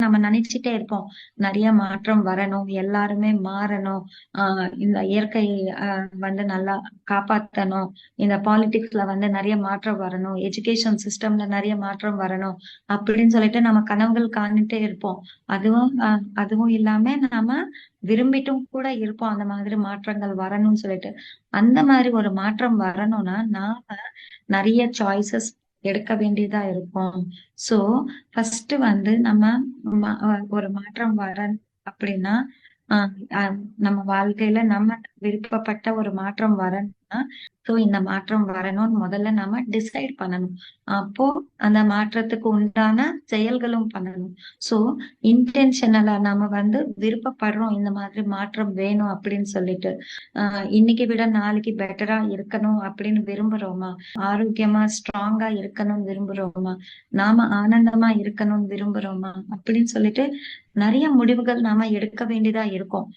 நாம நினைச்சிட்டே இருப்போம். நிறைய மாற்றம் வரணும், எல்லாருமே மாறணும், இந்த இயற்கை நல்லா காப்பாத்தணும், இந்த பாலிடிக்ஸ்ல நிறைய மாற்றம் வரணும், எஜுகேஷன் சிஸ்டம்ல நிறைய மாற்றம் வரணும் அப்படின்னு சொல்லிட்டு நம்ம கனவுகள் காணிட்டே இருப்போம். அதுவும் இல்லாம நாம விரும்பிட்டும் கூட இருப்போம் அந்த மாதிரி மாற்றங்கள் வரணும்னு சொல்லிட்டு. அந்த மாதிரி ஒரு மாற்றம் வரணும்னா நாம நிறைய சாய்ஸஸ் எடுக்க வேண்டியதா இருக்கும். சோ ஃபர்ஸ்ட் நம்ம ஒரு மாற்றம் வர அப்படின்னா ஆஹ் ஆஹ் நம்ம வாழ்க்கையில நம்ம விருப்பப்பட்ட ஒரு மாற்றம் வரணும்னா சோ இந்த மாற்றம் வரணும்னு முதல்ல நாம டிசைட் பண்ணணும். அப்போ அந்த மாற்றத்துக்கு உண்டான செயல்களும் பண்ணணும். சோ இன்டென்ஷனலா நம்ம விருப்பப்படுறோம் இந்த மாதிரி மாற்றம் வேணும் அப்படின்னு சொல்லிட்டு இன்னைக்கு விட நாளைக்கு பெட்டரா இருக்கணும் அப்படின்னு விரும்புறோமா, ஆரோக்கியமா ஸ்ட்ராங்கா இருக்கணும்னு விரும்புறோமா, நாம ஆனந்தமா இருக்கணும்னு விரும்புறோமா அப்படின்னு சொல்லிட்டு நிறைய முடிவுகள் நாம எடுக்க வேண்டியதா இருக்கும்.